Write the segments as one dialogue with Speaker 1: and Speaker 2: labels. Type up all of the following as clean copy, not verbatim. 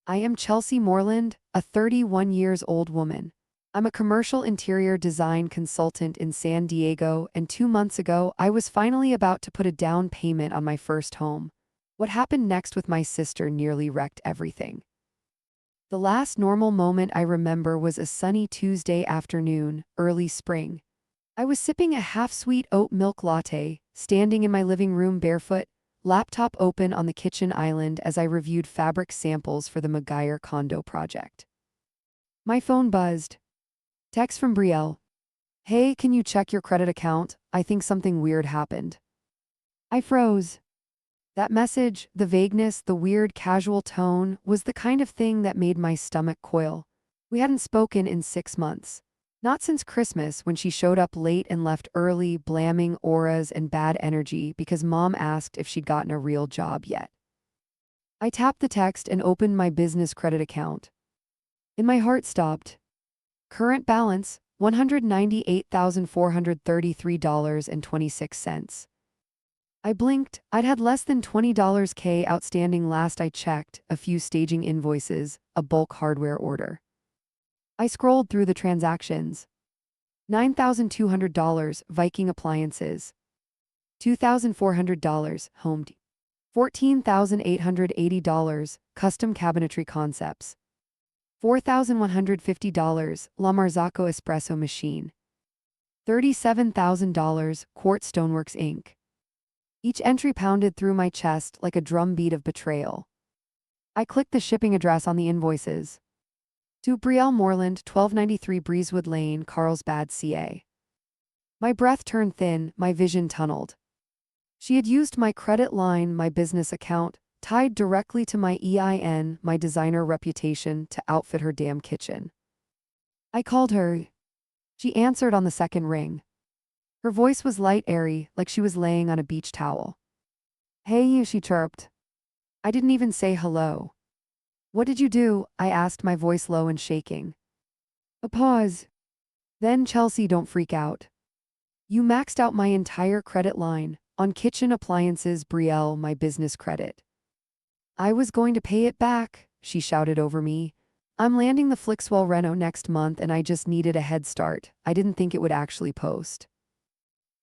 Speaker 1: I am Chelsea Moreland, a 31 years old woman. I'm a commercial interior design consultant in San Diego, and 2 months ago, I was finally about to put a down payment on my first home. What happened next with my sister nearly wrecked everything. The last normal moment I remember was a sunny Tuesday afternoon, early spring. I was sipping a half-sweet oat milk latte, standing in my living room barefoot, laptop open on the kitchen island as I reviewed fabric samples for the McGuire condo project. My phone buzzed. Text from Brielle. Hey, can you check your credit account? I think something weird happened. I froze. That message, the vagueness, the weird casual tone, was the kind of thing that made my stomach coil. We hadn't spoken in 6 months. Not since Christmas, when she showed up late and left early, blaming auras and bad energy because Mom asked if she'd gotten a real job yet. I tapped the text and opened my business credit account. And my heart stopped. Current balance, $198,433.26. I blinked. I'd had less than $20K outstanding last I checked, a few staging invoices, a bulk hardware order. I scrolled through the transactions. $9,200, Viking appliances. $2,400, home. $14,880, custom cabinetry concepts. $4,150, La Marzocco espresso machine. $37,000, Quartz Stoneworks Inc. Each entry pounded through my chest like a drumbeat of betrayal. I clicked the shipping address on the invoices. To Brielle Moreland, 1293 Breezewood Lane, Carlsbad, CA. My breath turned thin, my vision tunneled. She had used my credit line, my business account, tied directly to my EIN, my designer reputation, to outfit her damn kitchen. I called her. She answered on the second ring. Her voice was light, airy, like she was laying on a beach towel. Hey you, she chirped. I didn't even say hello. What did you do? I asked, my voice low and shaking. A pause. Then, Chelsea, don't freak out. You maxed out my entire credit line, on kitchen appliances, Brielle, my business credit. I was going to pay it back, she shouted over me. I'm landing the Flixwell reno next month and I just needed a head start. I didn't think it would actually post.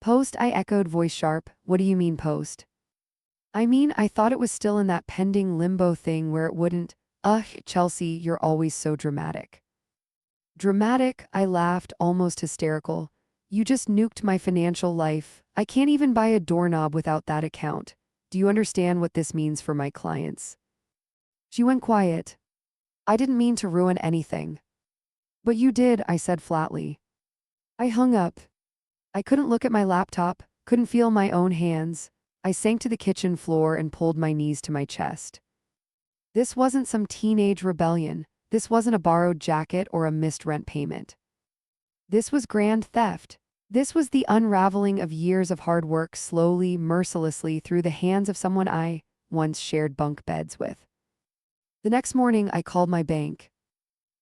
Speaker 1: Post, I echoed, voice sharp. What do you mean post? I mean, I thought it was still in that pending limbo thing where it wouldn't. Ugh, Chelsea, you're always so dramatic. Dramatic, I laughed, almost hysterical. You just nuked my financial life. I can't even buy a doorknob without that account. Do you understand what this means for my clients? She went quiet. I didn't mean to ruin anything. But you did, I said flatly. I hung up. I couldn't look at my laptop, couldn't feel my own hands. I sank to the kitchen floor and pulled my knees to my chest. This wasn't some teenage rebellion. This wasn't a borrowed jacket or a missed rent payment. This was grand theft. This was the unraveling of years of hard work slowly, mercilessly through the hands of someone I once shared bunk beds with. The next morning, I called my bank.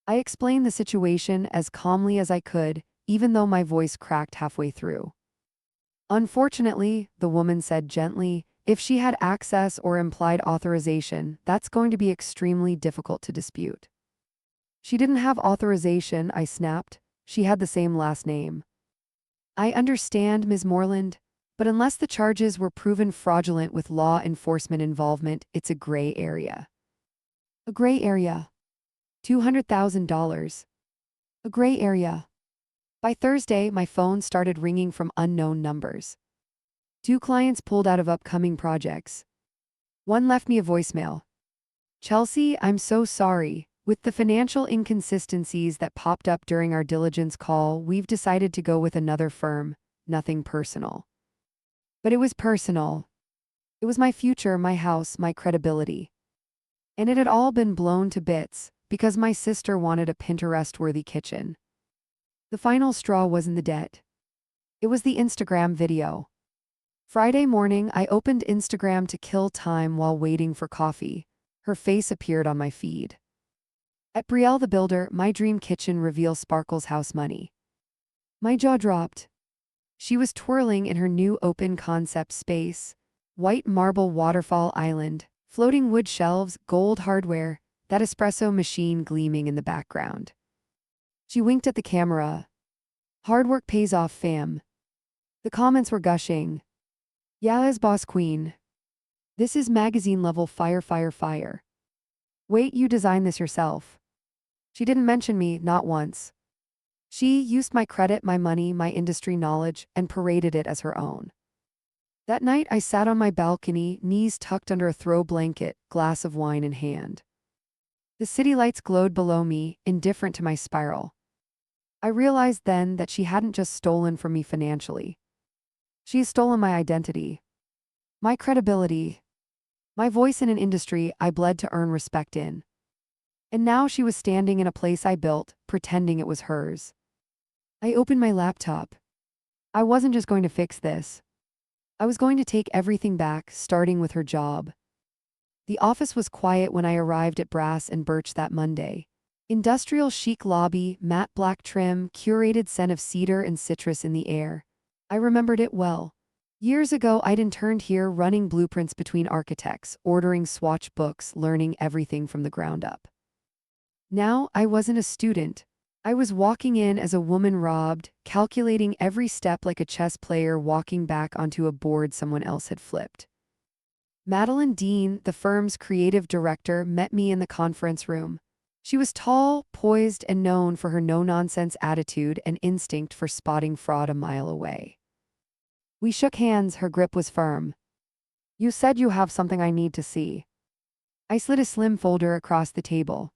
Speaker 1: I explained the situation as calmly as I could, even though my voice cracked halfway through. Unfortunately, the woman said gently, if she had access or implied authorization, that's going to be extremely difficult to dispute. She didn't have authorization, I snapped. She had the same last name. I understand, Ms. Moreland, but unless the charges were proven fraudulent with law enforcement involvement, it's a gray area. A gray area. $200,000. A gray area. By Thursday, my phone started ringing from unknown numbers. 2 clients pulled out of upcoming projects. One left me a voicemail. Chelsea, I'm so sorry. With the financial inconsistencies that popped up during our diligence call, we've decided to go with another firm. Nothing personal. But it was personal. It was my future, my house, my credibility. And it had all been blown to bits because my sister wanted a Pinterest-worthy kitchen. The final straw wasn't the debt. It was the Instagram video. Friday morning, I opened Instagram to kill time while waiting for coffee. Her face appeared on my feed. At Brielle the Builder, my dream kitchen reveal sparkles house money. My jaw dropped. She was twirling in her new open concept space. White marble waterfall island, floating wood shelves, gold hardware, that espresso machine gleaming in the background. She winked at the camera. Hard work pays off, fam. The comments were gushing. Ya's boss queen. This is magazine level fire, fire, fire. Wait, you designed this yourself. She didn't mention me, not once. She used my credit, my money, my industry knowledge, and paraded it as her own. That night, I sat on my balcony, knees tucked under a throw blanket, glass of wine in hand. The city lights glowed below me, indifferent to my spiral. I realized then that she hadn't just stolen from me financially. She had stolen my identity, my credibility, my voice in an industry I bled to earn respect in. And now she was standing in a place I built, pretending it was hers. I opened my laptop. I wasn't just going to fix this. I was going to take everything back, starting with her job. The office was quiet when I arrived at Brass and Birch that Monday. Industrial chic lobby, matte black trim, curated scent of cedar and citrus in the air. I remembered it well. Years ago, I'd interned here running blueprints between architects, ordering swatch books, learning everything from the ground up. Now, I wasn't a student. I was walking in as a woman robbed, calculating every step like a chess player walking back onto a board someone else had flipped. Madeline Dean, the firm's creative director, met me in the conference room. She was tall, poised, and known for her no-nonsense attitude and instinct for spotting fraud a mile away. We shook hands, her grip was firm. You said you have something I need to see. I slid a slim folder across the table.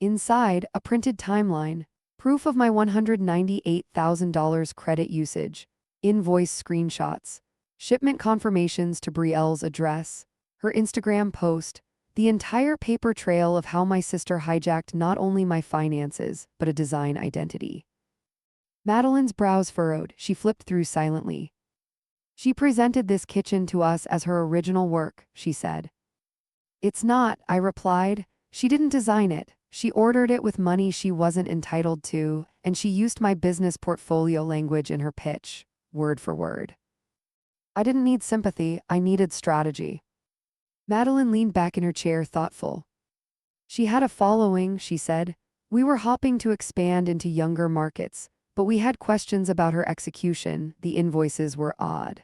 Speaker 1: Inside, a printed timeline, proof of my $198,000 credit usage, invoice screenshots, shipment confirmations to Brielle's address, her Instagram post, the entire paper trail of how my sister hijacked not only my finances, but a design identity. Madeline's brows furrowed, she flipped through silently. She presented this kitchen to us as her original work, she said. It's not, I replied. She didn't design it. She ordered it with money she wasn't entitled to, and she used my business portfolio language in her pitch, word for word. I didn't need sympathy, I needed strategy. Madeline leaned back in her chair, thoughtful. She had a following, she said. We were hoping to expand into younger markets, but we had questions about her execution. The invoices were odd.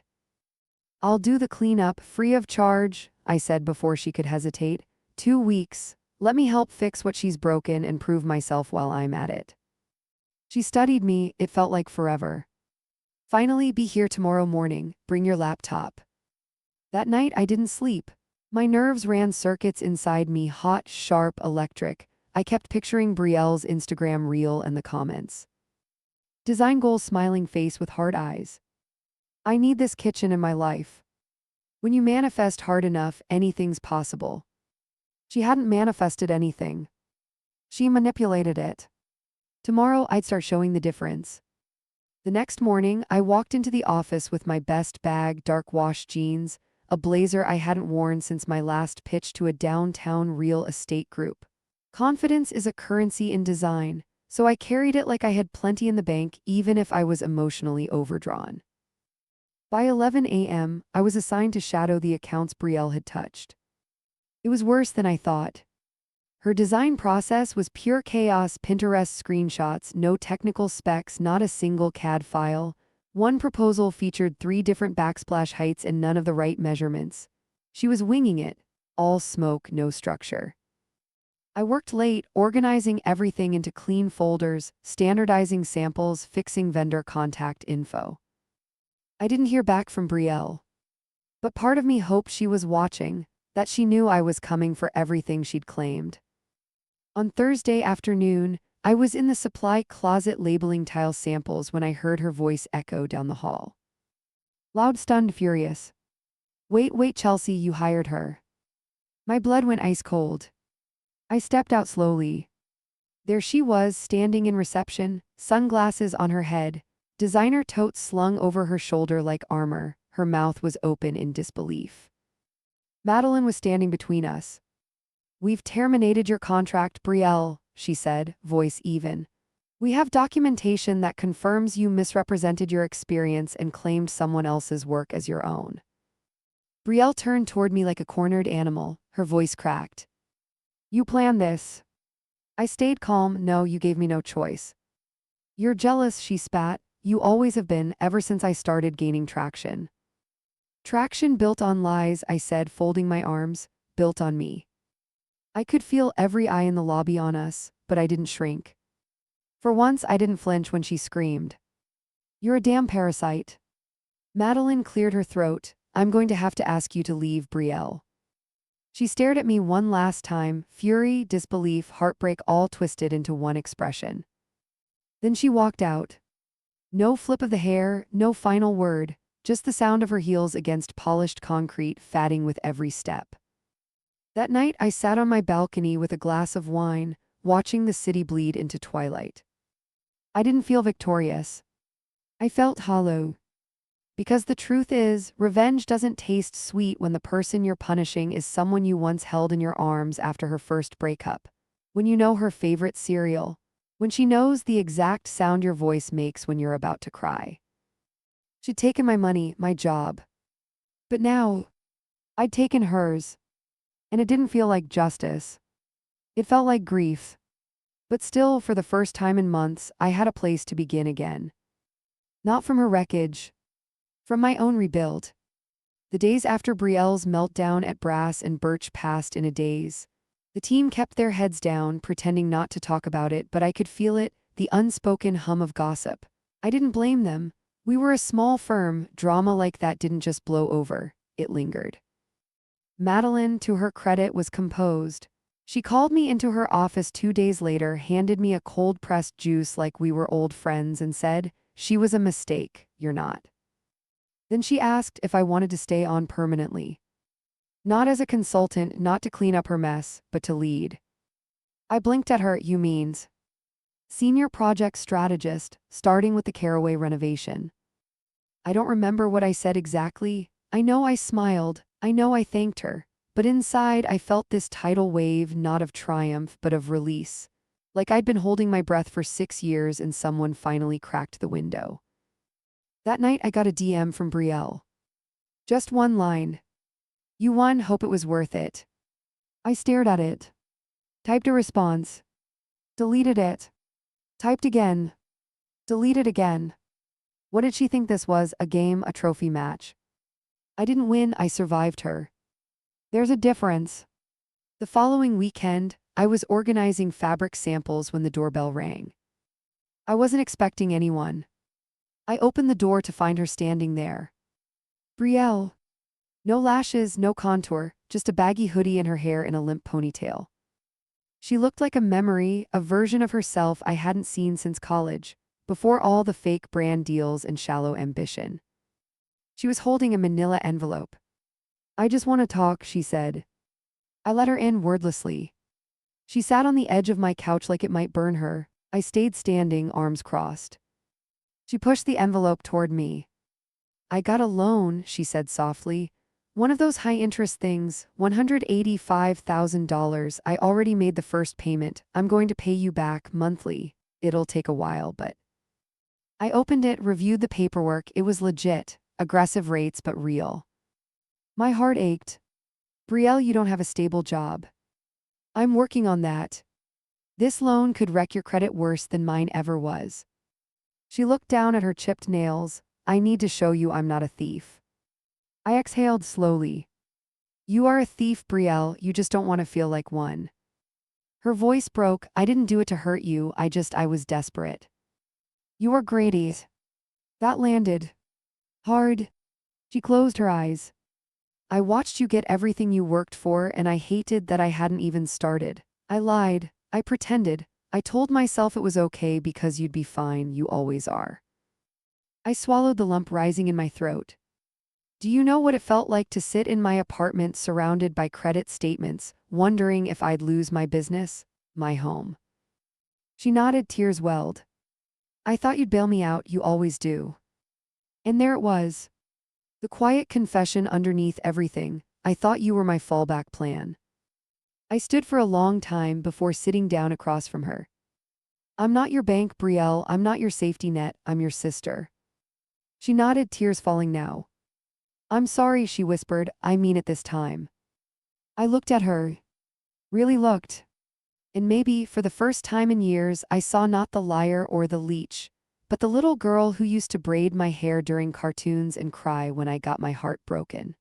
Speaker 1: I'll do the cleanup, free of charge, I said before she could hesitate. 2 weeks. Let me help fix what she's broken and prove myself while I'm at it. She studied me, it felt like forever. Finally, be here tomorrow morning, bring your laptop. That night I didn't sleep. My nerves ran circuits inside me, hot, sharp, electric. I kept picturing Brielle's Instagram reel and the comments. Design goals, smiling face with hard eyes. I need this kitchen in my life. When you manifest hard enough, anything's possible. She hadn't manifested anything. She manipulated it. Tomorrow, I'd start showing the difference. The next morning, I walked into the office with my best bag, dark wash jeans, a blazer I hadn't worn since my last pitch to a downtown real estate group. Confidence is a currency in design, so I carried it like I had plenty in the bank, even if I was emotionally overdrawn. By 11 a.m., I was assigned to shadow the accounts Brielle had touched. It was worse than I thought. Her design process was pure chaos, Pinterest screenshots, no technical specs, not a single CAD file. One proposal featured 3 different backsplash heights and none of the right measurements. She was winging it, all smoke, no structure. I worked late, organizing everything into clean folders, standardizing samples, fixing vendor contact info. I didn't hear back from Brielle. But part of me hoped she was watching, that she knew I was coming for everything she'd claimed. On Thursday afternoon, I was in the supply closet labeling tile samples when I heard her voice echo down the hall. Loud, stunned, furious. Wait, Chelsea, you hired her. My blood went ice cold. I stepped out slowly. There she was, standing in reception, sunglasses on her head, designer totes slung over her shoulder like armor. Her mouth was open in disbelief. Madeline was standing between us. We've terminated your contract, Brielle, she said, voice even. We have documentation that confirms you misrepresented your experience and claimed someone else's work as your own. Brielle turned toward me like a cornered animal, her voice cracked. You planned this. I stayed calm. No, you gave me no choice. You're jealous, she spat. You always have been, ever since I started gaining traction. Traction built on lies, I said, folding my arms, built on me. I could feel every eye in the lobby on us, but I didn't shrink. For once, I didn't flinch when she screamed. You're a damn parasite. Madeline cleared her throat. I'm going to have to ask you to leave, Brielle. She stared at me one last time, fury, disbelief, heartbreak all twisted into one expression. Then she walked out. No flip of the hair, no final word, just the sound of her heels against polished concrete, fatting with every step. That night I sat on my balcony with a glass of wine, watching the city bleed into twilight. I didn't feel victorious. I felt hollow. Because the truth is, revenge doesn't taste sweet when the person you're punishing is someone you once held in your arms after her first breakup. When you know her favorite cereal. When she knows the exact sound your voice makes when you're about to cry. She'd taken my money, my job. But now, I'd taken hers. And it didn't feel like justice. It felt like grief. But still, for the first time in months, I had a place to begin again. Not from her wreckage. From my own rebuild. The days after Brielle's meltdown at Brass and Birch passed in a daze. The team kept their heads down, pretending not to talk about it, but I could feel it, the unspoken hum of gossip. I didn't blame them. We were a small firm. Drama like that didn't just blow over. It lingered. Madeline, to her credit, was composed. She called me into her office 2 days later, handed me a cold-pressed juice like we were old friends, and said, "She was a mistake, you're not." Then she asked if I wanted to stay on permanently. Not as a consultant, not to clean up her mess, but to lead. I blinked at her. You means senior project strategist, starting with the Caraway renovation. I don't remember what I said exactly. I know I smiled. I know I thanked her. But inside I felt this tidal wave, not of triumph, but of release. Like I'd been holding my breath for 6 years and someone finally cracked the window. That night I got a DM from Brielle. Just one line. You won, hope it was worth it. I stared at it. Typed a response. Deleted it. Typed again. Deleted again. What did she think this was, a game, a trophy match? I didn't win, I survived her. There's a difference. The following weekend, I was organizing fabric samples when the doorbell rang. I wasn't expecting anyone. I opened the door to find her standing there. Brielle. No lashes, no contour, just a baggy hoodie and her hair in a limp ponytail. She looked like a memory, a version of herself I hadn't seen since college, before all the fake brand deals and shallow ambition. She was holding a manila envelope. I just want to talk, she said. I let her in wordlessly. She sat on the edge of my couch like it might burn her. I stayed standing, arms crossed. She pushed the envelope toward me. I got a loan, she said softly. One of those high-interest things, $185,000. I already made the first payment. I'm going to pay you back monthly. It'll take a while, but... I opened it, reviewed the paperwork. It was legit. Aggressive rates, but real. My heart ached. Brielle, you don't have a stable job. I'm working on that. This loan could wreck your credit worse than mine ever was. She looked down at her chipped nails. I need to show you I'm not a thief. I exhaled slowly. You are a thief, Brielle, you just don't want to feel like one. Her voice broke. I didn't do it to hurt you, I was desperate. You are Grady. That landed. Hard. She closed her eyes. I watched you get everything you worked for, and I hated that I hadn't even started. I lied. I pretended. I told myself it was okay because you'd be fine, you always are. I swallowed the lump rising in my throat. Do you know what it felt like to sit in my apartment surrounded by credit statements, wondering if I'd lose my business, my home? She nodded, tears welled. I thought you'd bail me out, you always do. And there it was. The quiet confession underneath everything. I thought you were my fallback plan. I stood for a long time before sitting down across from her. I'm not your bank, Brielle, I'm not your safety net, I'm your sister. She nodded, tears falling now. I'm sorry, she whispered, I mean it this time. I looked at her. really looked. And maybe, for the first time in years, I saw not the liar or the leech, but the little girl who used to braid my hair during cartoons and cry when I got my heart broken.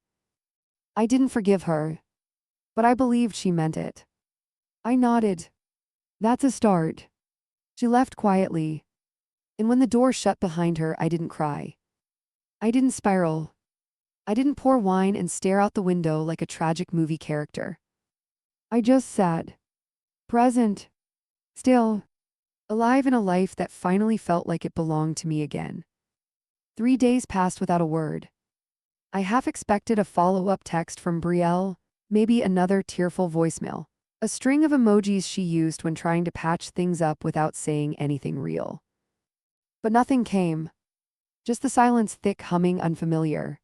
Speaker 1: I didn't forgive her, but I believed she meant it. I nodded. That's a start. She left quietly, and when the door shut behind her, I didn't cry. I didn't spiral. I didn't pour wine and stare out the window like a tragic movie character. I just sat, present, still, alive in a life that finally felt like it belonged to me again. 3 days passed without a word. I half expected a follow-up text from Brielle, maybe another tearful voicemail, a string of emojis she used when trying to patch things up without saying anything real. But nothing came. Just the silence, thick, humming, unfamiliar.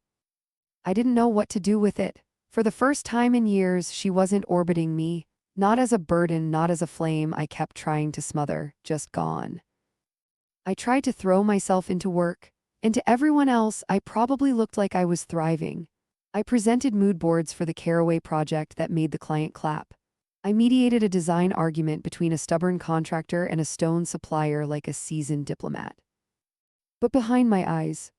Speaker 1: I didn't know what to do with it. For the first time in years, she wasn't orbiting me, not as a burden, not as a flame I kept trying to smother, just gone. I tried to throw myself into work, and to everyone else, I probably looked like I was thriving. I presented mood boards for the Caraway project that made the client clap. I mediated a design argument between a stubborn contractor and a stone supplier like a seasoned diplomat. But behind my eyes,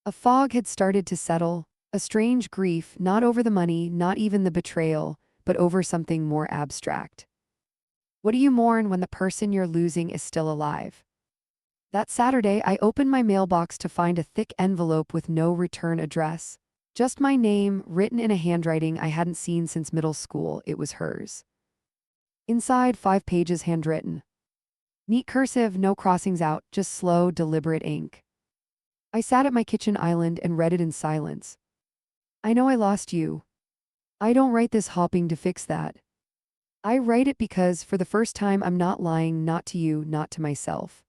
Speaker 1: a fog had started to settle, a strange grief, not over the money, not even the betrayal, but over something more abstract. What do you mourn when the person you're losing is still alive? That Saturday, I opened my mailbox to find a thick envelope with no return address. Just my name, written in a handwriting I hadn't seen since middle school. It was hers. Inside, 5 pages handwritten. Neat cursive, no crossings out, just slow, deliberate ink. I sat at my kitchen island and read it in silence. I know I lost you. I don't write this hoping to fix that. I write it because, for the first time, I'm not lying, not to you, not to myself.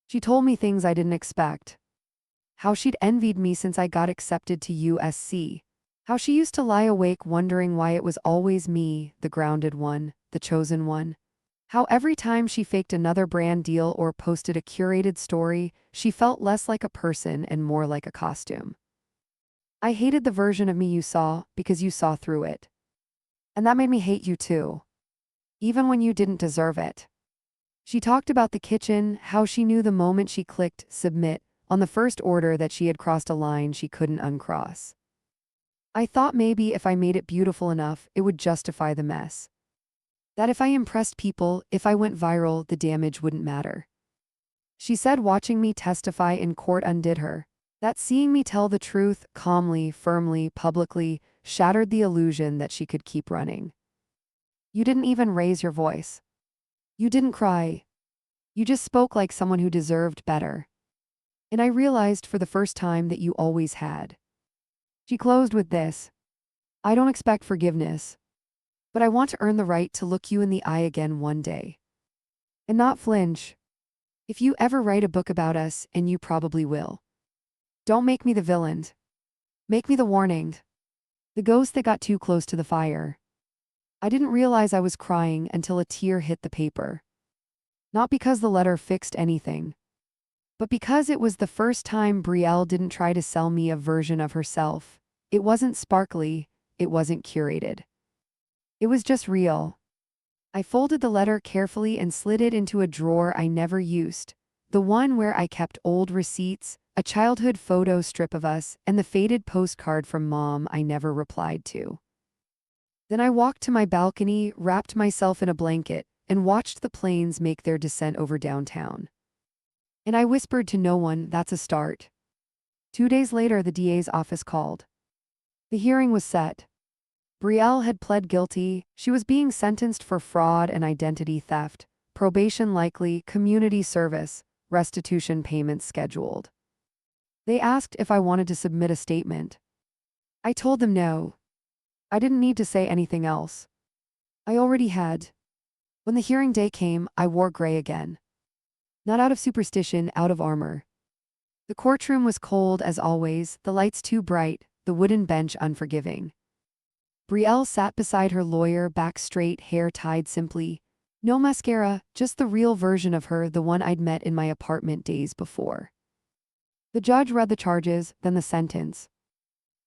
Speaker 1: She told me things I didn't expect. How she'd envied me since I got accepted to USC. How she used to lie awake wondering why it was always me, the grounded one, the chosen one. How every time she faked another brand deal or posted a curated story, she felt less like a person and more like a costume. I hated the version of me you saw because you saw through it. And that made me hate you too. Even when you didn't deserve it. She talked about the kitchen, how she knew the moment she clicked submit on the first order that she had crossed a line she couldn't uncross. I thought maybe if I made it beautiful enough, it would justify the mess. That if I impressed people, if I went viral, the damage wouldn't matter. She said watching me testify in court undid her. That seeing me tell the truth, calmly, firmly, publicly, shattered the illusion that she could keep running. You didn't even raise your voice. You didn't cry. You just spoke like someone who deserved better. And I realized for the first time that you always had. She closed with this. I don't expect forgiveness, but I want to earn the right to look you in the eye again one day. And not flinch. If you ever write a book about us, and you probably will, don't make me the villain. Make me the warning. The ghost that got too close to the fire. I didn't realize I was crying until a tear hit the paper. Not because the letter fixed anything, but because it was the first time Brielle didn't try to sell me a version of herself. It wasn't sparkly, it wasn't curated. It was just real. I folded the letter carefully and slid it into a drawer I never used, the one where I kept old receipts, a childhood photo strip of us, and the faded postcard from Mom I never replied to. Then I walked to my balcony, wrapped myself in a blanket, and watched the planes make their descent over downtown. And I whispered to no one, that's a start. 2 days later, the DA's office called. The hearing was set. Brielle had pled guilty. She was being sentenced for fraud and identity theft, probation likely, community service, restitution payments scheduled. They asked if I wanted to submit a statement. I told them no. I didn't need to say anything else. I already had. When the hearing day came, I wore gray again. Not out of superstition, out of armor. The courtroom was cold as always, the lights too bright, the wooden bench unforgiving. Brielle sat beside her lawyer, back straight, hair tied simply. No mascara, just the real version of her, the one I'd met in my apartment days before. The judge read the charges, then the sentence.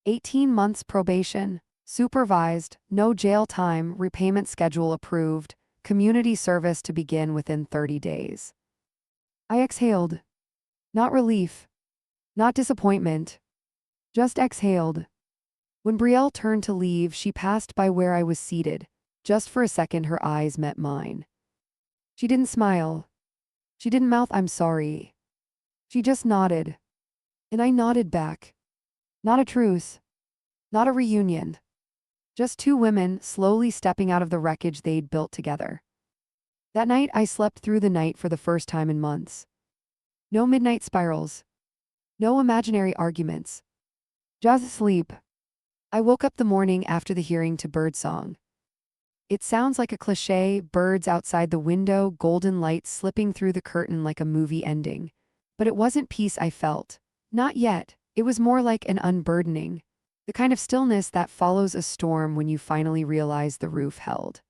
Speaker 1: 18 months probation, Supervised, no jail time, repayment schedule approved, community service to begin within 30 days. I exhaled. Not relief. Not disappointment. Just exhaled. When Brielle turned to leave, she passed by where I was seated. Just for a second, her eyes met mine. She didn't smile. She didn't mouth, "I'm sorry." She just nodded. And I nodded back. Not a truce. Not a reunion. Just two women slowly stepping out of the wreckage they'd built together. That night, I slept through the night for the first time in months. No midnight spirals. No imaginary arguments. Just sleep. I woke up the morning after the hearing to birdsong. It sounds like a cliché, birds outside the window, golden light slipping through the curtain like a movie ending. But it wasn't peace I felt. Not yet. It was more like an unburdening. The kind of stillness that follows a storm when you finally realize the roof held.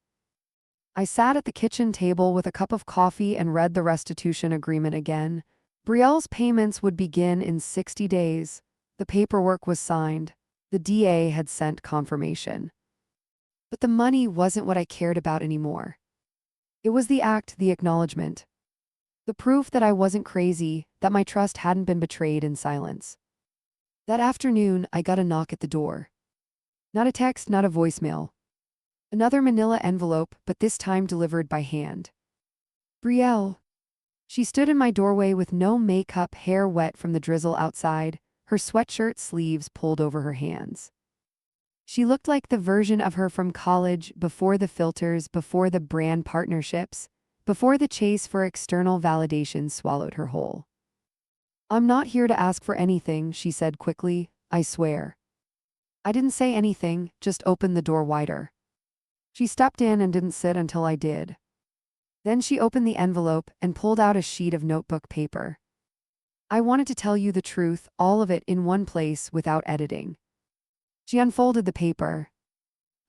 Speaker 1: I sat at the kitchen table with a cup of coffee and read the restitution agreement again. Brielle's payments would begin in 60 days. The paperwork was signed. The DA had sent confirmation. But the money wasn't what I cared about anymore. It was the act, the acknowledgement. The proof that I wasn't crazy, that my trust hadn't been betrayed in silence. That afternoon, I got a knock at the door. Not a text, not a voicemail. Another manila envelope, but this time delivered by hand. Brielle. She stood in my doorway with no makeup, hair wet from the drizzle outside, her sweatshirt sleeves pulled over her hands. She looked like the version of her from college, before the filters, before the brand partnerships, before the chase for external validation swallowed her whole. "I'm not here to ask for anything," she said quickly, "I swear." I didn't say anything, just opened the door wider. She stepped in and didn't sit until I did. Then she opened the envelope and pulled out a sheet of notebook paper. "I wanted to tell you the truth, all of it in one place without editing." She unfolded the paper.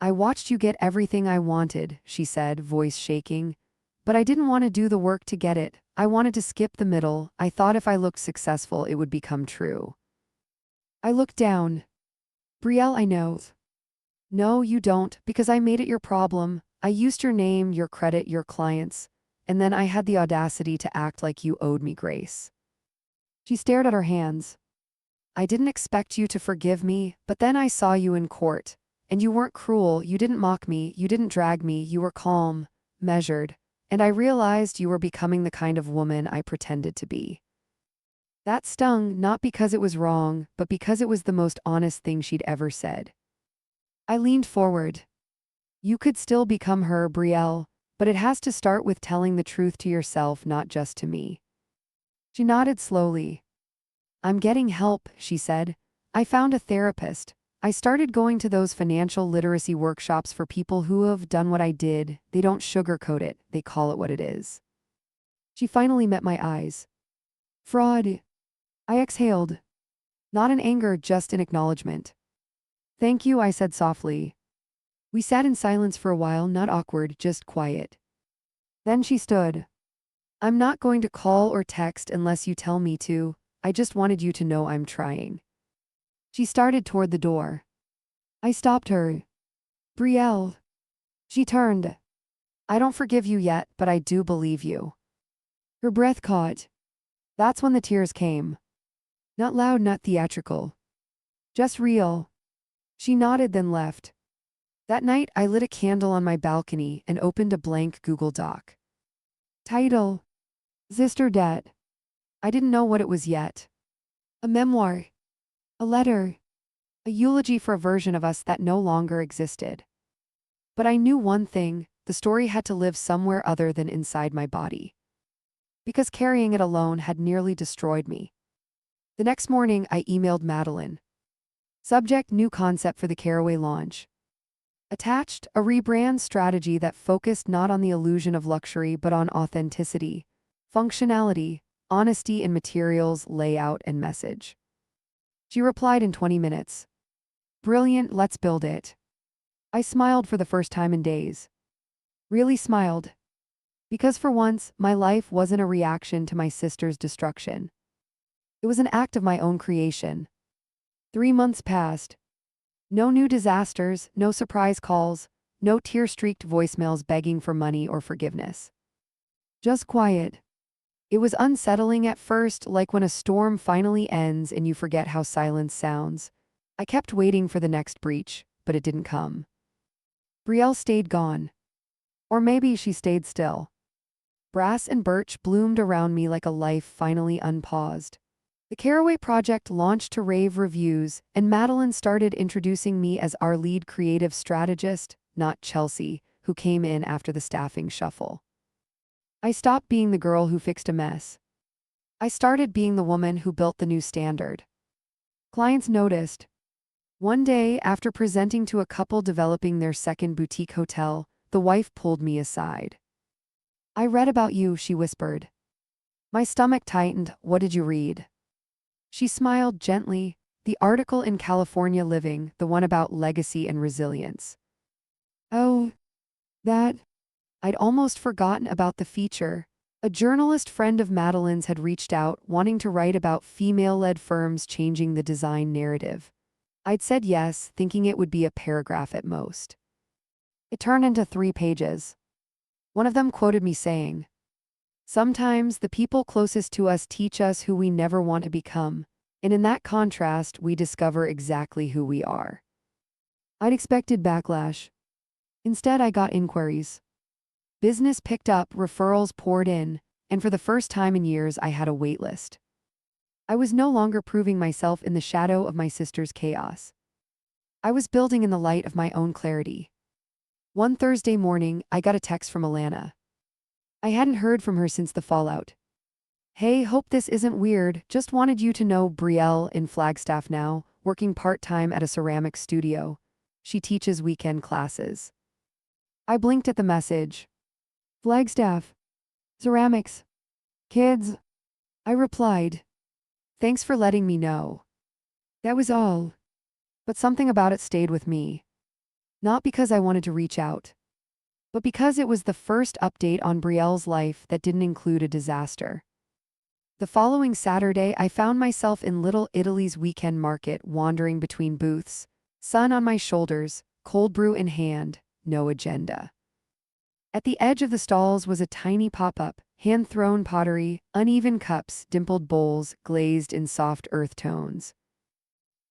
Speaker 1: "I watched you get everything I wanted," she said, voice shaking. "But I didn't want to do the work to get it. I wanted to skip the middle. I thought if I looked successful, it would become true." I looked down. "Brielle, I know." "No, you don't, because I made it your problem. I used your name, your credit, your clients, and then I had the audacity to act like you owed me grace." She stared at her hands. "I didn't expect you to forgive me, but then I saw you in court. And you weren't cruel, you didn't mock me, you didn't drag me, you were calm, measured. And I realized you were becoming the kind of woman I pretended to be." That stung, not because it was wrong, but because it was the most honest thing she'd ever said. I leaned forward. "You could still become her, Brielle, but it has to start with telling the truth to yourself, not just to me." She nodded slowly. "I'm getting help," she said. "I found a therapist. I started going to those financial literacy workshops for people who have done what I did. They don't sugarcoat it, they call it what it is." She finally met my eyes. "Fraud." I exhaled. Not in anger, just in acknowledgement. "Thank you," I said softly. We sat in silence for a while, not awkward, just quiet. Then she stood. "I'm not going to call or text unless you tell me to. I just wanted you to know I'm trying." She started toward the door. I stopped her. "Brielle." She turned. "I don't forgive you yet, but I do believe you." Her breath caught. That's when the tears came. Not loud, not theatrical. Just real. She nodded, then left. That night, I lit a candle on my balcony and opened a blank Google Doc. Title: Sister Debt. I didn't know what it was yet. A memoir. A letter. A eulogy for a version of us that no longer existed. But I knew one thing: the story had to live somewhere other than inside my body. Because carrying it alone had nearly destroyed me. The next morning, I emailed Madeline. Subject: new concept for the Caraway launch. Attached: a rebrand strategy that focused not on the illusion of luxury but on authenticity, functionality, honesty in materials, layout, and message. She replied in 20 minutes. "Brilliant, let's build it." I smiled for the first time in days. Really smiled. Because for once, my life wasn't a reaction to my sister's destruction. It was an act of my own creation. 3 months passed. No new disasters, no surprise calls, no tear-streaked voicemails begging for money or forgiveness. Just quiet. It was unsettling at first, like when a storm finally ends and you forget how silence sounds. I kept waiting for the next breach, but it didn't come. Brielle stayed gone. Or maybe she stayed still. Brass and birch bloomed around me like a life finally unpaused. The Caraway project launched to rave reviews, and Madeline started introducing me as our lead creative strategist, not Chelsea, who came in after the staffing shuffle. I stopped being the girl who fixed a mess. I started being the woman who built the new standard. Clients noticed. One day, after presenting to a couple developing their second boutique hotel, the wife pulled me aside. "I read about you," she whispered. My stomach tightened. "What did you read?" She smiled gently. "The article in California Living, the one about legacy and resilience." "Oh, that." I'd almost forgotten about the feature. A journalist friend of Madeline's had reached out, wanting to write about female-led firms changing the design narrative. I'd said yes, thinking it would be a paragraph at most. It turned into 3 pages. One of them quoted me saying, "Sometimes the people closest to us teach us who we never want to become, and in that contrast, we discover exactly who we are." I'd expected backlash. Instead, I got inquiries. Business picked up, referrals poured in, and for the first time in years, I had a wait list. I was no longer proving myself in the shadow of my sister's chaos. I was building in the light of my own clarity. One Thursday morning, I got a text from Alana. I hadn't heard from her since the fallout. "Hey, hope this isn't weird. Just wanted you to know Brielle in Flagstaff now, working part-time at a ceramics studio. She teaches weekend classes." I blinked at the message. "Flagstaff. Ceramics. Kids." I replied. "Thanks for letting me know." That was all. But something about it stayed with me. Not because I wanted to reach out, but because it was the first update on Brielle's life that didn't include a disaster. The following Saturday, I found myself in Little Italy's weekend market, wandering between booths, sun on my shoulders, cold brew in hand, no agenda. At the edge of the stalls was a tiny pop-up, hand-thrown pottery, uneven cups, dimpled bowls, glazed in soft earth tones.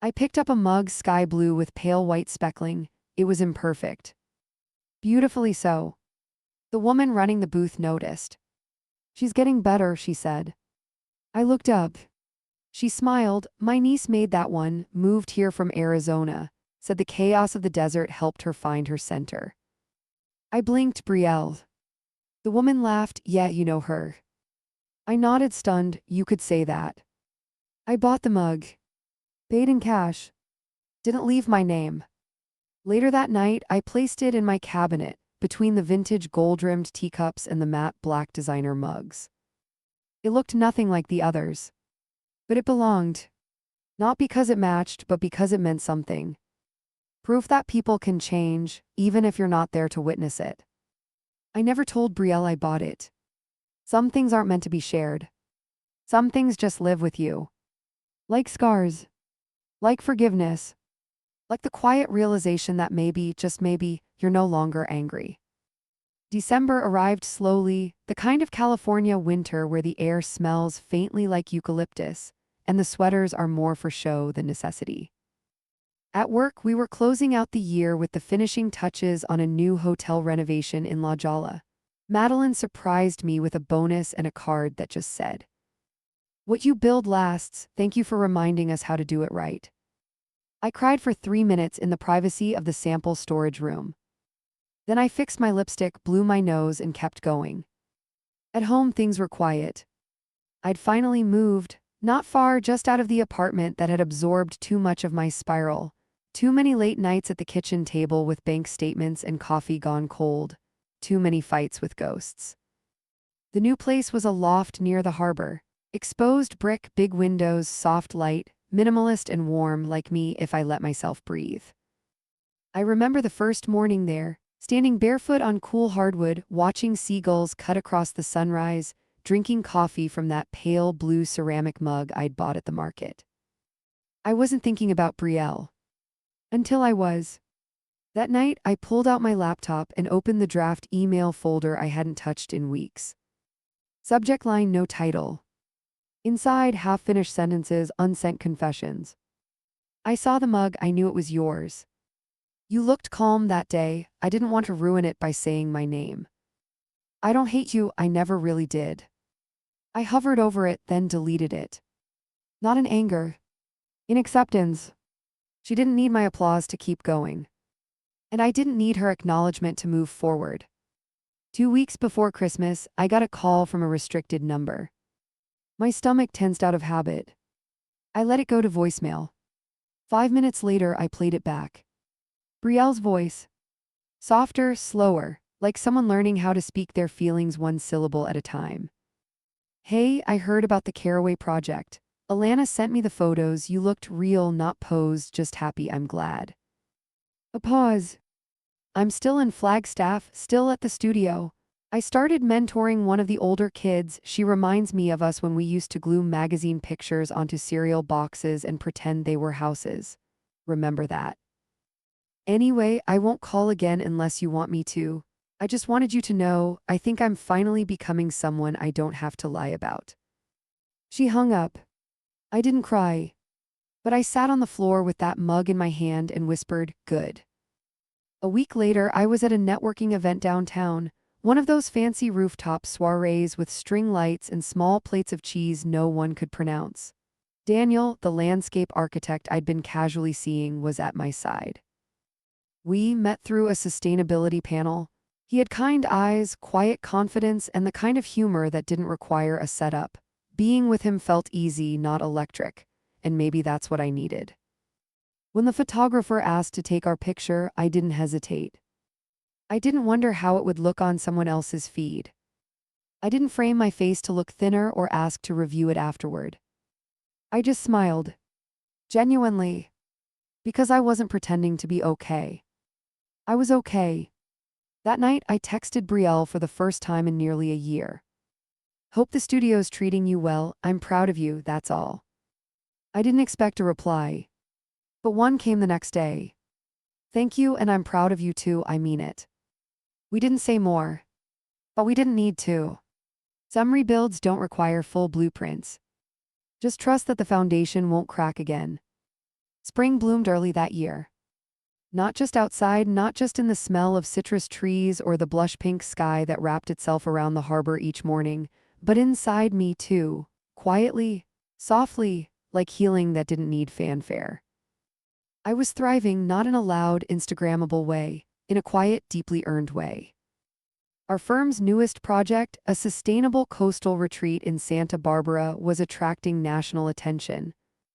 Speaker 1: I picked up a mug sky blue with pale white speckling. It was imperfect. Beautifully so. The woman running the booth noticed. "She's getting better," she said. I looked up. She smiled. "My niece made that one, moved here from Arizona," said the chaos of the desert helped her find her center. I blinked. "Brielle." The woman laughed. "Yeah, you know her." I nodded, stunned. "You could say that." I bought the mug. Paid in cash. Didn't leave my name. Later that night, I placed it in my cabinet, between the vintage gold-rimmed teacups and the matte black designer mugs. It looked nothing like the others. But it belonged. Not because it matched, but because it meant something. Proof that people can change, even if you're not there to witness it. I never told Brielle I bought it. Some things aren't meant to be shared. Some things just live with you. Like scars. Like forgiveness. Like the quiet realization that maybe, just maybe, you're no longer angry. December arrived slowly, the kind of California winter where the air smells faintly like eucalyptus, and the sweaters are more for show than necessity. At work, we were closing out the year with the finishing touches on a new hotel renovation in La Jolla. Madeline surprised me with a bonus and a card that just said, "What you build lasts, thank you for reminding us how to do it right." I cried for 3 minutes in the privacy of the sample storage room. Then I fixed my lipstick, blew my nose, and kept going. At home, things were quiet. I'd finally moved, not far, just out of the apartment that had absorbed too much of my spiral. Too many late nights at the kitchen table with bank statements and coffee gone cold. Too many fights with ghosts. The new place was a loft near the harbor. Exposed brick, big windows, soft light, minimalist and warm like me if I let myself breathe. I remember the first morning there, standing barefoot on cool hardwood, watching seagulls cut across the sunrise, drinking coffee from that pale blue ceramic mug I'd bought at the market. I wasn't thinking about Brielle. Until I was. That night, I pulled out my laptop and opened the draft email folder I hadn't touched in weeks. Subject line: no title. Inside, half-finished sentences, unsent confessions. I saw the mug, I knew it was yours. You looked calm that day, I didn't want to ruin it by saying my name. I don't hate you, I never really did. I hovered over it, then deleted it. Not in anger. In acceptance. She didn't need my applause to keep going. And I didn't need her acknowledgement to move forward. 2 weeks before Christmas, I got a call from a restricted number. My stomach tensed out of habit. I let it go to voicemail. 5 minutes later, I played it back. Brielle's voice. Softer, slower, like someone learning how to speak their feelings one syllable at a time. Hey, I heard about the Caraway project. Alana sent me the photos. You looked real, not posed, just happy. I'm glad. A pause. I'm still in Flagstaff, still at the studio. I started mentoring one of the older kids. She reminds me of us when we used to glue magazine pictures onto cereal boxes and pretend they were houses. Remember that? Anyway, I won't call again unless you want me to. I just wanted you to know, I think I'm finally becoming someone I don't have to lie about. She hung up. I didn't cry. But I sat on the floor with that mug in my hand and whispered, good. A week later, I was at a networking event downtown, one of those fancy rooftop soirees with string lights and small plates of cheese no one could pronounce. Daniel, the landscape architect I'd been casually seeing, was at my side. We met through a sustainability panel. He had kind eyes, quiet confidence, and the kind of humor that didn't require a setup. Being with him felt easy, not electric, and maybe that's what I needed. When the photographer asked to take our picture, I didn't hesitate. I didn't wonder how it would look on someone else's feed. I didn't frame my face to look thinner or ask to review it afterward. I just smiled. Genuinely. Because I wasn't pretending to be okay. I was okay. That night, I texted Brielle for the first time in nearly a year. Hope the studio's treating you well. I'm proud of you, that's all. I didn't expect a reply. But one came the next day. Thank you, and I'm proud of you too, I mean it. We didn't say more. But we didn't need to. Some rebuilds don't require full blueprints. Just trust that the foundation won't crack again. Spring bloomed early that year. Not just outside, not just in the smell of citrus trees or the blush pink sky that wrapped itself around the harbor each morning, but inside me too, quietly, softly, like healing that didn't need fanfare. I was thriving not in a loud, Instagrammable way, in a quiet, deeply earned way. Our firm's newest project, a sustainable coastal retreat in Santa Barbara, was attracting national attention.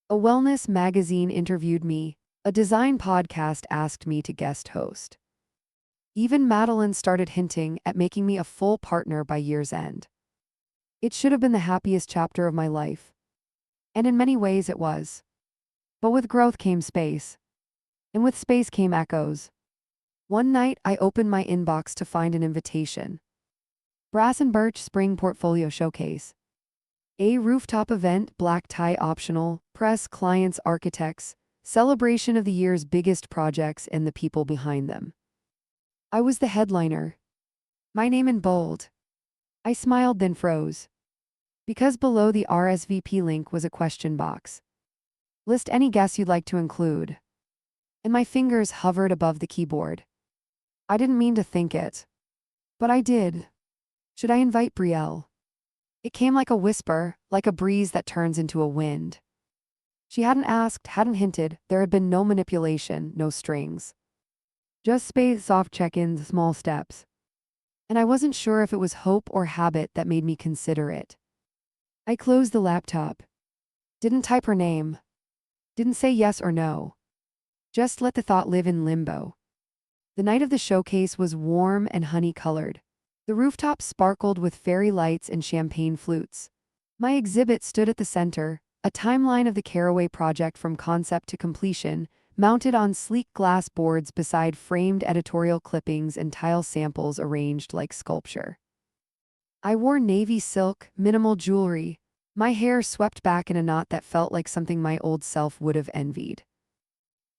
Speaker 1: A wellness magazine interviewed me. A design podcast asked me to guest host. Even Madeline started hinting at making me a full partner by year's end. It should have been the happiest chapter of my life. And in many ways it was. But with growth came space. And with space came echoes. One night, I opened my inbox to find an invitation. Brass and Birch Spring Portfolio Showcase. A rooftop event, black tie optional, press, clients, architects, celebration of the year's biggest projects and the people behind them. I was the headliner. My name in bold. I smiled, then froze. Because below the RSVP link was a question box. List any guests you'd like to include. And my fingers hovered above the keyboard. I didn't mean to think it. But I did. Should I invite Brielle? It came like a whisper, like a breeze that turns into a wind. She hadn't asked, hadn't hinted, there had been no manipulation, no strings. Just space, soft check-ins, small steps. And I wasn't sure if it was hope or habit that made me consider it. I closed the laptop. Didn't type her name. Didn't say yes or no. Just let the thought live in limbo. The night of the showcase was warm and honey-colored. The rooftop sparkled with fairy lights and champagne flutes. My exhibit stood at the center, a timeline of the Caraway project from concept to completion, mounted on sleek glass boards beside framed editorial clippings and tile samples arranged like sculpture. I wore navy silk, minimal jewelry, my hair swept back in a knot that felt like something my old self would have envied.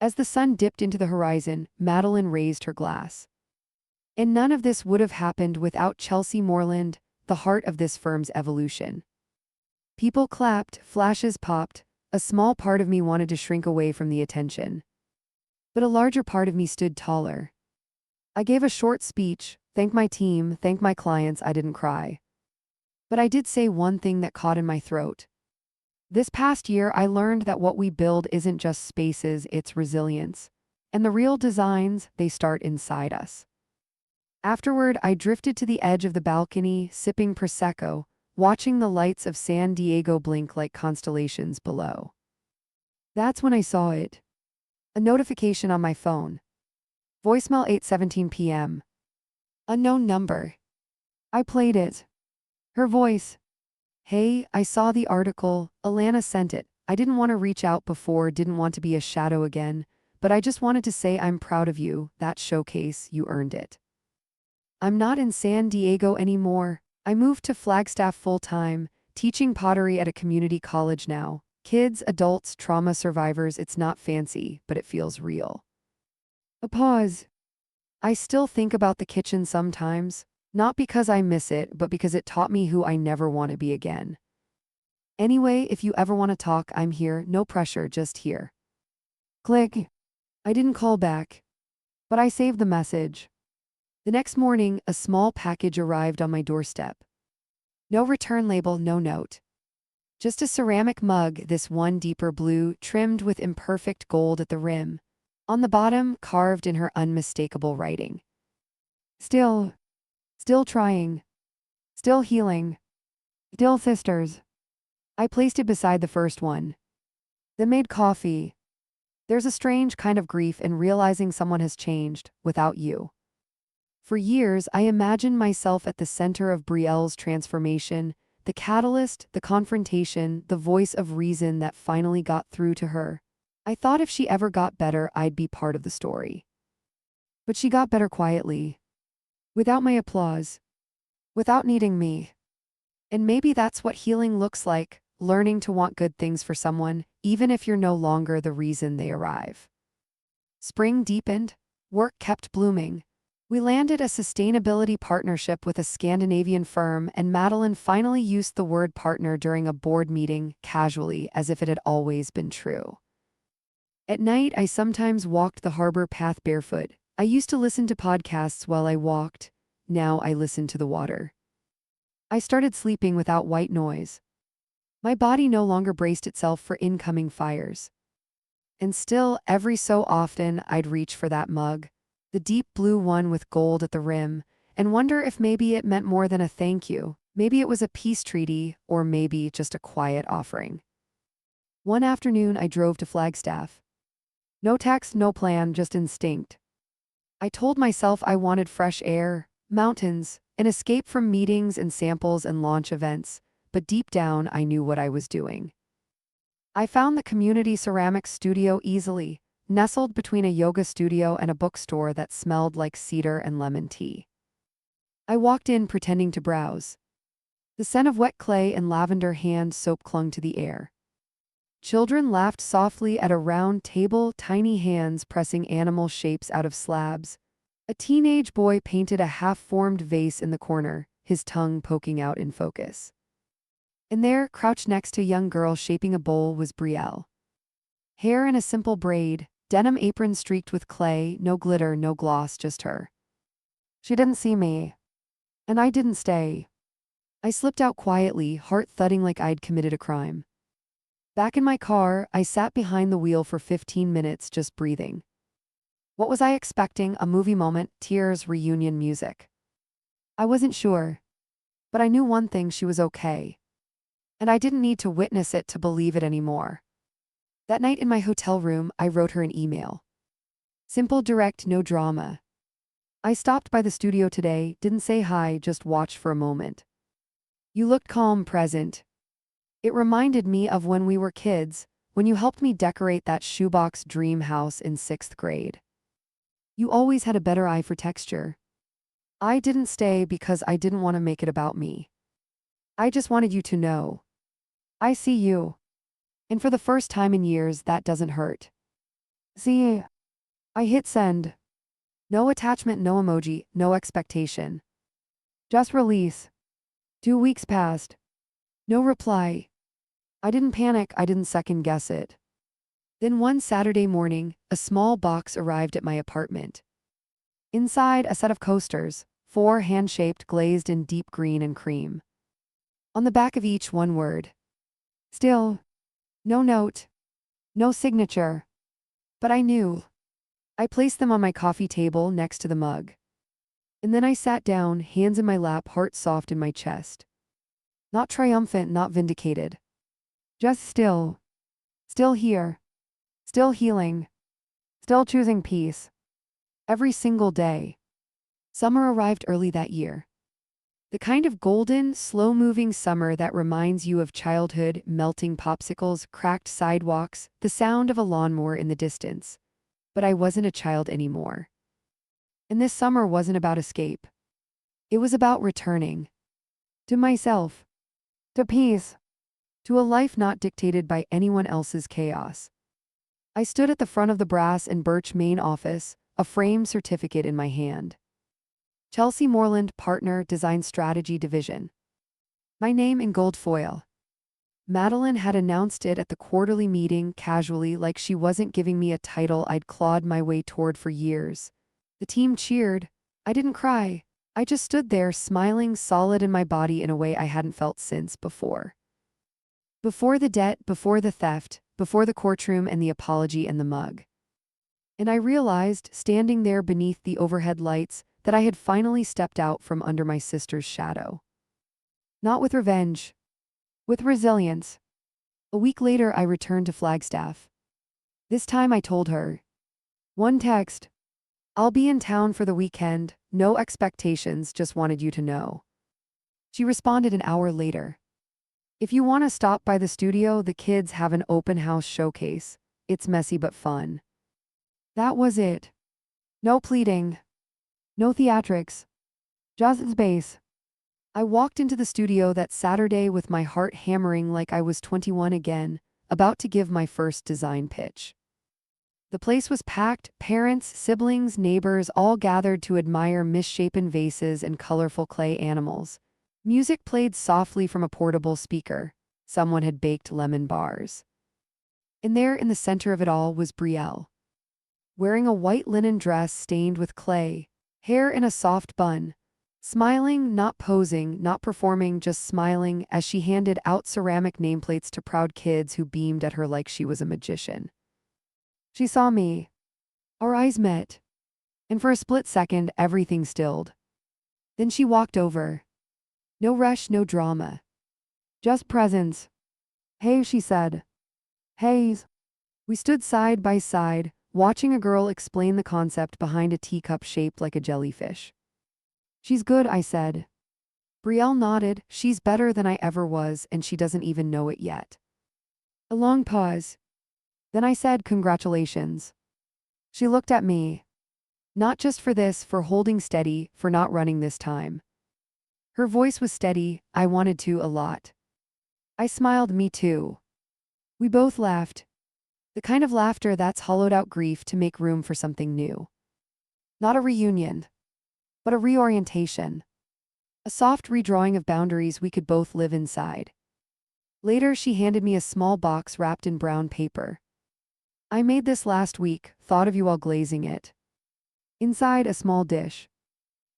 Speaker 1: As the sun dipped into the horizon, Madeline raised her glass. And none of this would have happened without Chelsea Moreland, the heart of this firm's evolution. People clapped, flashes popped. A small part of me wanted to shrink away from the attention. But a larger part of me stood taller. I gave a short speech, thanked my team, thanked my clients. I didn't cry. But I did say one thing that caught in my throat. This past year, I learned that what we build isn't just spaces, it's resilience. And the real designs, they start inside us. Afterward, I drifted to the edge of the balcony, sipping Prosecco, watching the lights of San Diego blink like constellations below. That's when I saw it. A notification on my phone. Voicemail 8:17 p.m. Unknown number. I played it. Her voice. Hey, I saw the article. Alana sent it. I didn't want to reach out before, didn't want to be a shadow again, but I just wanted to say I'm proud of you. That showcase, you earned it. I'm not in San Diego anymore. I moved to Flagstaff full-time, teaching pottery at a community college now. Kids, adults, trauma survivors, it's not fancy, but it feels real. A pause. I still think about the kitchen sometimes, not because I miss it, but because it taught me who I never want to be again. Anyway, if you ever want to talk, I'm here, no pressure, just here. Click. I didn't call back, but I saved the message. The next morning, a small package arrived on my doorstep. No return label, no note. Just a ceramic mug, this one deeper blue, trimmed with imperfect gold at the rim. On the bottom, carved in her unmistakable writing. Still trying. Still healing. Still sisters. I placed it beside the first one. Then made coffee. There's a strange kind of grief in realizing someone has changed, without you. For years, I imagined myself at the center of Brielle's transformation, the catalyst, the confrontation, the voice of reason that finally got through to her. I thought if she ever got better, I'd be part of the story. But she got better quietly. Without my applause. Without needing me. And maybe that's what healing looks like, learning to want good things for someone, even if you're no longer the reason they arrive. Spring deepened. Work kept blooming. We landed a sustainability partnership with a Scandinavian firm, and Madeline finally used the word partner during a board meeting, casually, as if it had always been true. At night, I sometimes walked the harbor path barefoot. I used to listen to podcasts while I walked. Now I listen to the water. I started sleeping without white noise. My body no longer braced itself for incoming fires. And still, every so often, I'd reach for that mug, the deep blue one with gold at the rim, and wonder if maybe it meant more than a thank you. Maybe it was a peace treaty, or maybe just a quiet offering. One afternoon, I drove to Flagstaff. No text, no plan, just instinct. I told myself I wanted fresh air, mountains, an escape from meetings and samples and launch events, but deep down, I knew what I was doing. I found the community ceramics studio easily, nestled between a yoga studio and a bookstore that smelled like cedar and lemon tea. I walked in pretending to browse. The scent of wet clay and lavender hand soap clung to the air. Children laughed softly at a round table, tiny hands pressing animal shapes out of slabs. A teenage boy painted a half-formed vase in the corner, his tongue poking out in focus. And there, crouched next to a young girl shaping a bowl, was Brielle. Hair in a simple braid, denim apron streaked with clay, no glitter, no gloss, just her. She didn't see me. And I didn't stay. I slipped out quietly, heart thudding like I'd committed a crime. Back in my car, I sat behind the wheel for 15 minutes, just breathing. What was I expecting? A movie moment, tears, reunion music. I wasn't sure. But I knew one thing: she was okay. And I didn't need to witness it to believe it anymore. That night in my hotel room, I wrote her an email. Simple, direct, no drama. I stopped by the studio today, didn't say hi, just watched for a moment. You looked calm, present. It reminded me of when we were kids, when you helped me decorate that shoebox dream house in 6th grade. You always had a better eye for texture. I didn't stay because I didn't want to make it about me. I just wanted you to know. I see you. And for the first time in years, that doesn't hurt. See, I hit send. No attachment, no emoji, no expectation. Just release. 2 weeks passed. No reply. I didn't panic, I didn't second guess it. Then one Saturday morning, a small box arrived at my apartment. Inside, a set of coasters, 4 hand-shaped, glazed in deep green and cream. On the back of each, one word. Still. No note. No signature. But I knew. I placed them on my coffee table next to the mug. And then I sat down, hands in my lap, heart soft in my chest. Not triumphant, not vindicated. Just still. Still here. Still healing. Still choosing peace. Every single day. Summer arrived early that year. The kind of golden, slow-moving summer that reminds you of childhood, melting popsicles, cracked sidewalks, the sound of a lawnmower in the distance. But I wasn't a child anymore. And this summer wasn't about escape. It was about returning. To myself. To peace. To a life not dictated by anyone else's chaos. I stood at the front of the brass and birch main office, a framed certificate in my hand. Chelsea Moreland, Partner, Design Strategy Division. My name in gold foil. Madeline had announced it at the quarterly meeting casually, like she wasn't giving me a title I'd clawed my way toward for years. The team cheered. I didn't cry. I just stood there, smiling, solid in my body in a way I hadn't felt since before. Before the debt, before the theft, before the courtroom and the apology and the mug. And I realized, standing there beneath the overhead lights, that I had finally stepped out from under my sister's shadow. Not with revenge. With resilience. A week later, I returned to Flagstaff. This time I told her. One text. I'll be in town for the weekend, no expectations, just wanted you to know. She responded an hour later. If you want to stop by the studio, the kids have an open house showcase. It's messy but fun. That was it. No pleading. No theatrics. Just space. I walked into the studio that Saturday with my heart hammering like I was 21 again, about to give my first design pitch. The place was packed, parents, siblings, neighbors all gathered to admire misshapen vases and colorful clay animals. Music played softly from a portable speaker. Someone had baked lemon bars. And there in the center of it all was Brielle. Wearing a white linen dress stained with clay, hair in a soft bun, smiling, not posing, not performing, just smiling as she handed out ceramic nameplates to proud kids who beamed at her like she was a magician. She saw me. Our eyes met. And for a split second, everything stilled. Then she walked over. No rush, no drama. Just presence. Hey, she said. Hey. We stood side by side, watching a girl explain the concept behind a teacup shaped like a jellyfish. She's good, I said. Brielle nodded. She's better than I ever was, and she doesn't even know it yet. A long pause. Then I said, congratulations. She looked at me. Not just for this, for holding steady, for not running this time. Her voice was steady. I wanted to a lot. I smiled, me too. We both laughed. The kind of laughter that's hollowed out grief to make room for something new. Not a reunion, but a reorientation. A soft redrawing of boundaries we could both live inside. Later, she handed me a small box wrapped in brown paper. I made this last week, thought of you while glazing it. Inside, a small dish.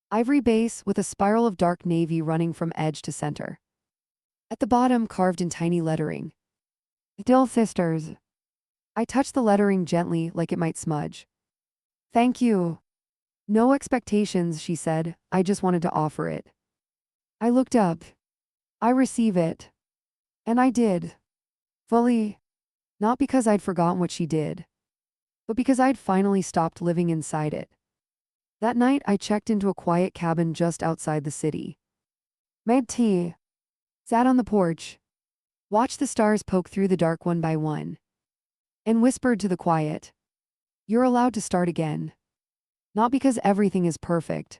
Speaker 1: Ivory base with a spiral of dark navy running from edge to center. At the bottom, carved in tiny lettering. Still sisters. I touched the lettering gently, like it might smudge. Thank you. No expectations, she said. I just wanted to offer it. I looked up. I receive it. And I did. Fully. Not because I'd forgotten what she did, but because I'd finally stopped living inside it. That night, I checked into a quiet cabin just outside the city. Made tea. Sat on the porch. Watched the stars poke through the dark one by one. And whispered to the quiet. You're allowed to start again. Not because everything is perfect,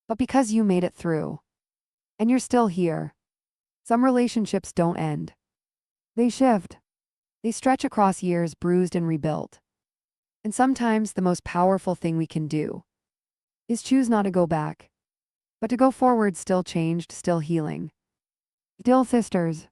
Speaker 1: but because you made it through. And you're still here. Some relationships don't end. They shift. They stretch across years, bruised and rebuilt. And sometimes the most powerful thing we can do is choose not to go back, but to go forward, still changed, still healing. Still sisters.